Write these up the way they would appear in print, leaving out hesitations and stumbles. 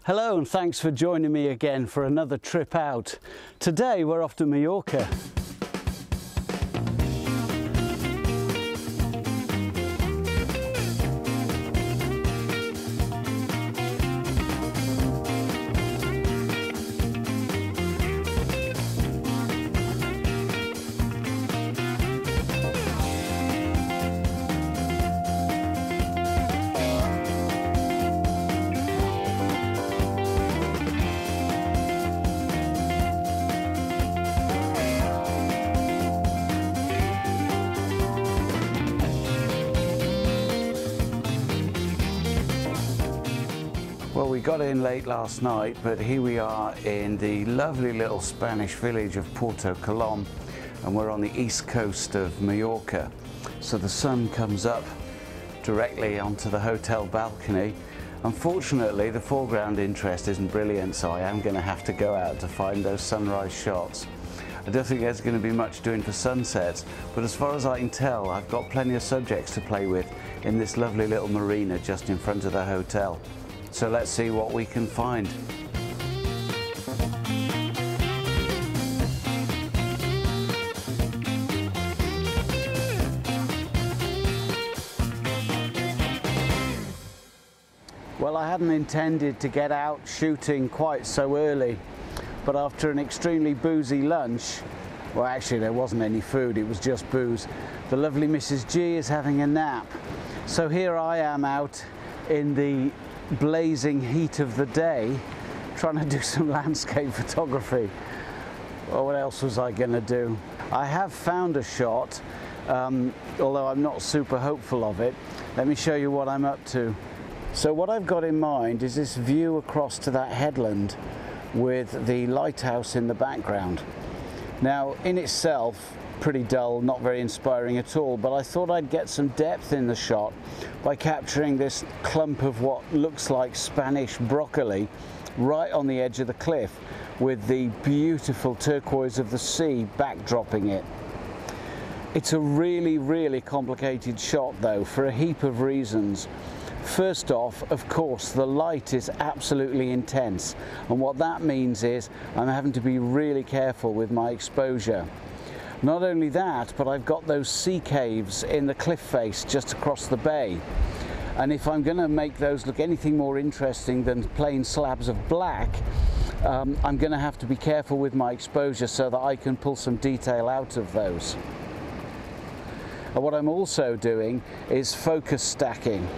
Hello and thanks for joining me again for another trip out. Today we're off to Mallorca. Well, we got in late last night, but here we are in the lovely little Spanish village of Portocolom, and we're on the east coast of Majorca. So the sun comes up directly onto the hotel balcony. Unfortunately, the foreground interest isn't brilliant, so I am going to have to go out to find those sunrise shots. I don't think there's going to be much doing for sunsets, but as far as I can tell, I've got plenty of subjects to play with in this lovely little marina just in front of the hotel. So let's see what we can find. Well, I hadn't intended to get out shooting quite so early, but after an extremely boozy lunch, well, actually there wasn't any food, it was just booze, the lovely Mrs. G is having a nap. So here I am out in the blazing heat of the day trying to do some landscape photography. Well, what else was I going to do? I have found a shot, although I'm not super hopeful of it. Let me show you what I'm up to. So what I've got in mind is this view across to that headland with the lighthouse in the background. Now, in itself, pretty dull, not very inspiring at all, but I thought I'd get some depth in the shot by capturing this clump of what looks like Spanish broccoli right on the edge of the cliff with the beautiful turquoise of the sea backdropping it. It's a really complicated shot though, for a heap of reasons. First off, of course, the light is absolutely intense, and what that means is I'm having to be really careful with my exposure. Not only that, but I've got those sea caves in the cliff face just across the bay. And if I'm going to make those look anything more interesting than plain slabs of black, I'm going to have to be careful with my exposure so that I can pull some detail out of those. And what I'm also doing is focus stacking.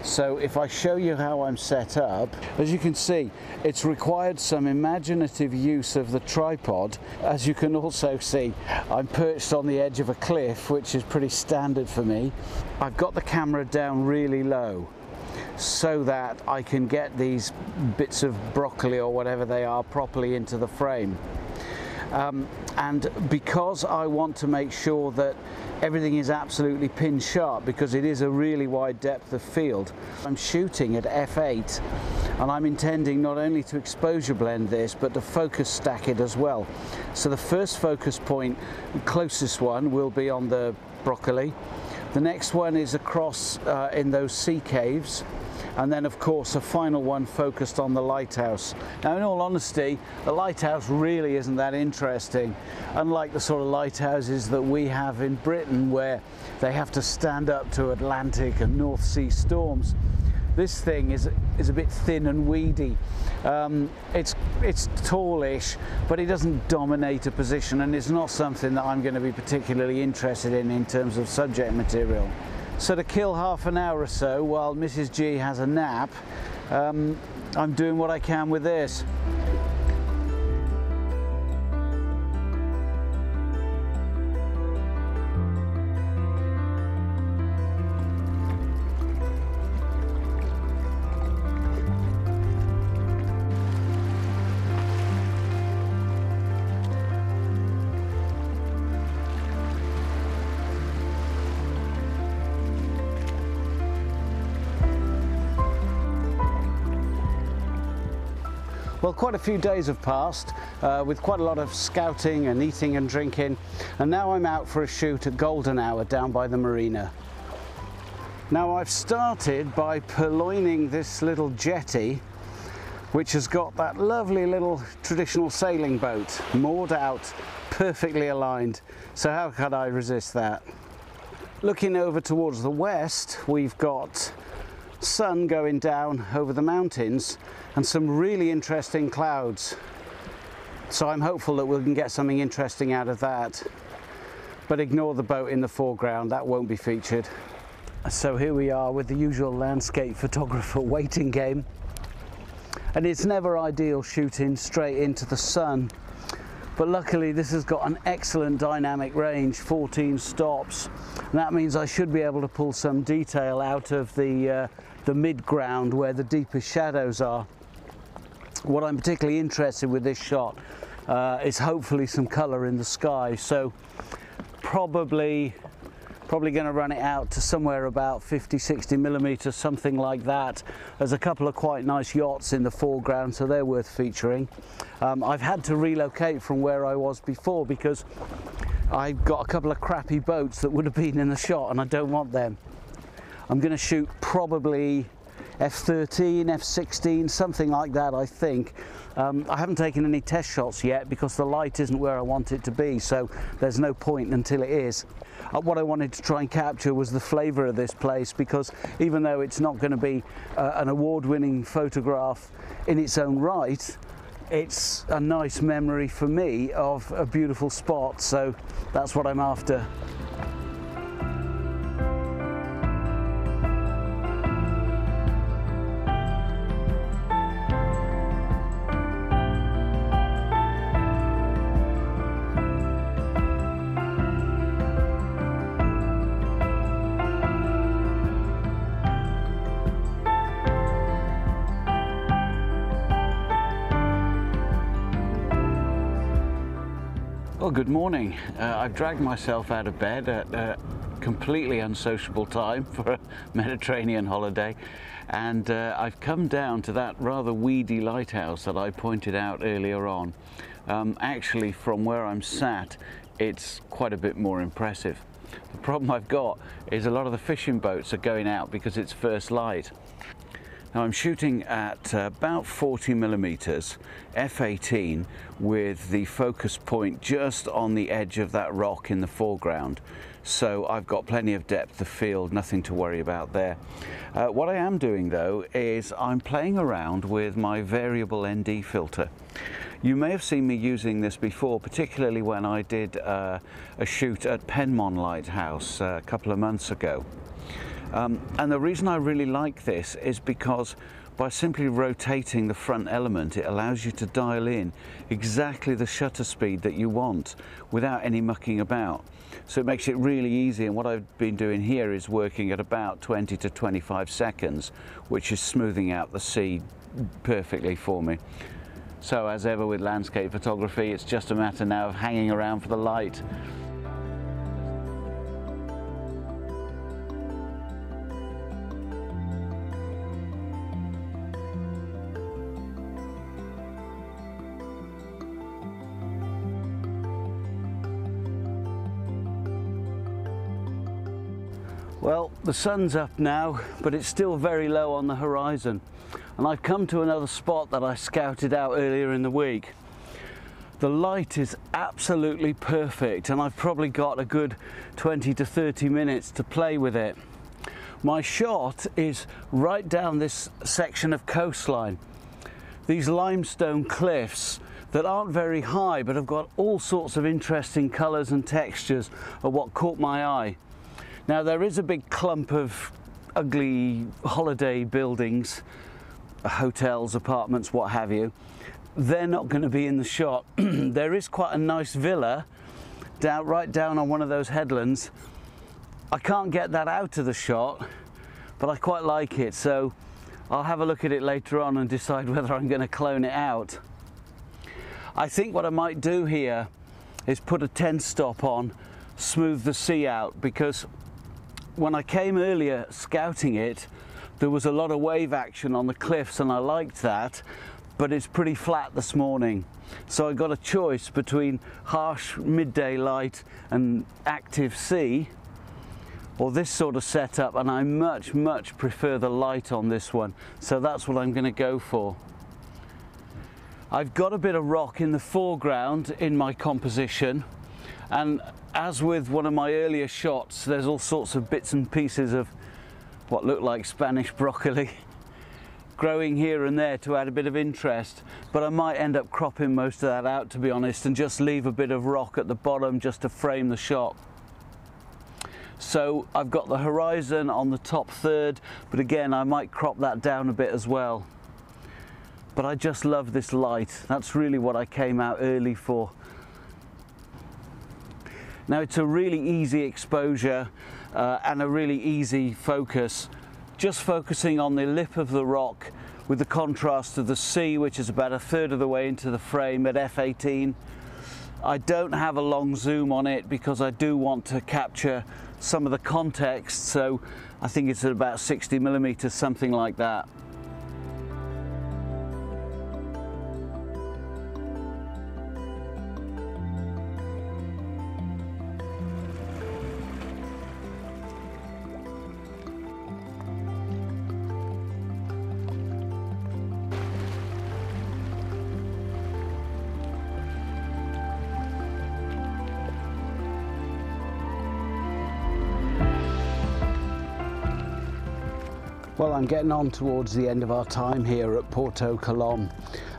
So if I show you how I'm set up, as you can see, it's required some imaginative use of the tripod. As you can also see, I'm perched on the edge of a cliff, which is pretty standard for me. I've got the camera down really low so that I can get these bits of broccoli or whatever they are properly into the frame. And because I want to make sure that everything is absolutely pin sharp, because it is a really wide depth of field, I'm shooting at f8, and I'm intending not only to exposure blend this but to focus stack it as well. So the first focus point, the closest one, will be on the broccoli. The next one is across in those sea caves, and then of course a final one focused on the lighthouse. Now, in all honesty, the lighthouse really isn't that interesting, unlike the sort of lighthouses that we have in Britain where they have to stand up to Atlantic and North Sea storms. This thing is a bit thin and weedy. It's tallish, but it doesn't dominate a position, and it's not something that I'm going to be particularly interested in terms of subject material. So to kill half an hour or so while Mrs. G has a nap, I'm doing what I can with this. Well, quite a few days have passed with quite a lot of scouting and eating and drinking, and now I'm out for a shoot at golden hour down by the marina. Now, I've started by purloining this little jetty which has got that lovely little traditional sailing boat moored out, perfectly aligned. So how can I resist that? Looking over towards the west, we've got sun going down over the mountains and some really interesting clouds. So I'm hopeful that we can get something interesting out of that. But ignore the boat in the foreground, that won't be featured. So here we are with the usual landscape photographer waiting game. And it's never ideal shooting straight into the sun. But luckily this has got an excellent dynamic range, 14 stops. And that means I should be able to pull some detail out of the mid-ground where the deepest shadows are. What I'm particularly interested with this shot is hopefully some colour in the sky. So probably going to run it out to somewhere about 50-60 millimeters, something like that. There's a couple of quite nice yachts in the foreground, so they're worth featuring. I've had to relocate from where I was before because I've got a couple of crappy boats that would have been in the shot and I don't want them. I'm going to shoot probably F13, F16, something like that, I think. I haven't taken any test shots yet because the light isn't where I want it to be, so there's no point until it is. What I wanted to try and capture was the flavour of this place, because even though it's not going to be an award-winning photograph in its own right, it's a nice memory for me of a beautiful spot, so that's what I'm after. Well, good morning. I've dragged myself out of bed at a completely unsociable time for a Mediterranean holiday, and I've come down to that rather weedy lighthouse that I pointed out earlier on. Actually, from where I'm sat, it's quite a bit more impressive. The problem I've got is a lot of the fishing boats are going out because it's first light. Now I'm shooting at about 40 millimeters f/18 with the focus point just on the edge of that rock in the foreground. So I've got plenty of depth of field, nothing to worry about there. What I am doing though is I'm playing around with my variable ND filter. You may have seen me using this before, particularly when I did a shoot at Penmon Lighthouse a couple of months ago. And the reason I really like this is because by simply rotating the front element, it allows you to dial in exactly the shutter speed that you want without any mucking about. So it makes it really easy, and what I've been doing here is working at about 20 to 25 seconds, which is smoothing out the sea perfectly for me. So as ever with landscape photography, it's just a matter now of hanging around for the light. Well, the sun's up now, but it's still very low on the horizon. And I've come to another spot that I scouted out earlier in the week. The light is absolutely perfect, and I've probably got a good 20 to 30 minutes to play with it. My shot is right down this section of coastline. These limestone cliffs that aren't very high, but have got all sorts of interesting colours and textures are what caught my eye. Now there is a big clump of ugly holiday buildings, hotels, apartments, what have you. They're not going to be in the shot. There is quite a nice villa right down on one of those headlands. I can't get that out of the shot, but I quite like it, so I'll have a look at it later on and decide whether I'm going to clone it out. I think what I might do here is put a 10 stop on, smooth the sea out, because when I came earlier scouting it, there was a lot of wave action on the cliffs and I liked that, but it's pretty flat this morning. So I got a choice between harsh midday light and active sea, or this sort of setup, and I much prefer the light on this one. So that's what I'm going to go for. I've got a bit of rock in the foreground in my composition, and as with one of my earlier shots, there's all sorts of bits and pieces of what look like Spanish broccoli growing here and there to add a bit of interest, but I might end up cropping most of that out, to be honest, and just leave a bit of rock at the bottom just to frame the shot. So I've got the horizon on the top third, but again I might crop that down a bit as well. But I just love this light. That's really what I came out early for. Now it's a really easy exposure and a really easy focus. Just focusing on the lip of the rock with the contrast of the sea, which is about a third of the way into the frame at f/18. I don't have a long zoom on it because I do want to capture some of the context, so I think it's at about 60mm, something like that. Well, I'm getting on towards the end of our time here at Portocolom,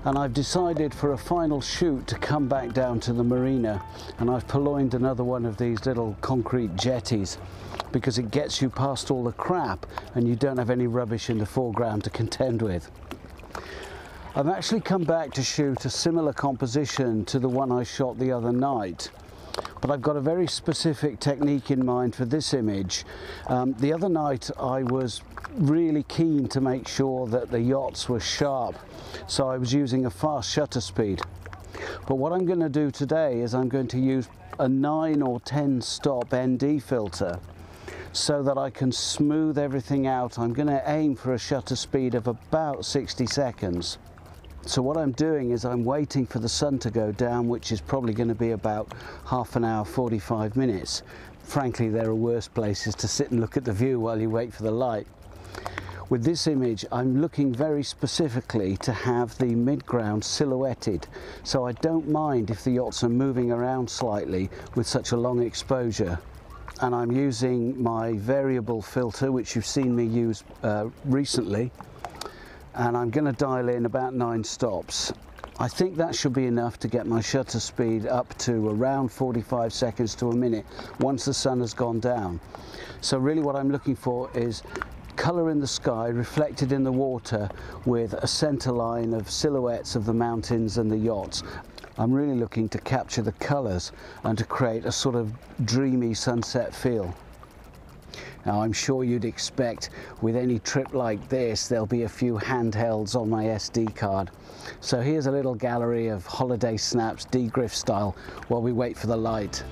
and I've decided for a final shoot to come back down to the marina, and I've purloined another one of these little concrete jetties because it gets you past all the crap and you don't have any rubbish in the foreground to contend with. I've actually come back to shoot a similar composition to the one I shot the other night, but I've got a very specific technique in mind for this image. The other night I was really keen to make sure that the yachts were sharp, so I was using a fast shutter speed. But what I'm going to do today is I'm going to use a 9 or 10 stop ND filter so that I can smooth everything out. I'm going to aim for a shutter speed of about 60 seconds. So what I'm doing is I'm waiting for the sun to go down, which is probably going to be about half an hour, 45 minutes. Frankly, there are worse places to sit and look at the view while you wait for the light. With this image, I'm looking very specifically to have the midground silhouetted, so I don't mind if the yachts are moving around slightly with such a long exposure. And I'm using my variable filter, which you've seen me use recently, and I'm going to dial in about 9 stops. I think that should be enough to get my shutter speed up to around 45 seconds to a minute once the sun has gone down. So really what I'm looking for is colour in the sky reflected in the water with a centre line of silhouettes of the mountains and the yachts. I'm really looking to capture the colours and to create a sort of dreamy sunset feel. Now I'm sure you'd expect with any trip like this there'll be a few handhelds on my SD card. So here's a little gallery of holiday snaps, degriff style, while we wait for the light.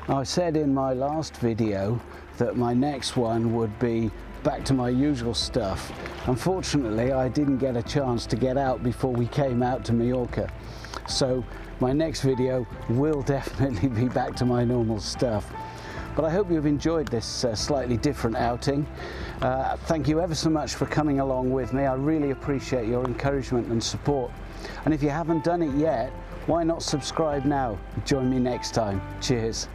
I said in my last video that my next one would be back to my usual stuff. Unfortunately, I didn't get a chance to get out before we came out to Mallorca. So my next video will definitely be back to my normal stuff. But I hope you've enjoyed this slightly different outing. Thank you ever so much for coming along with me. I really appreciate your encouragement and support. And if you haven't done it yet, why not subscribe now? Join me next time. Cheers.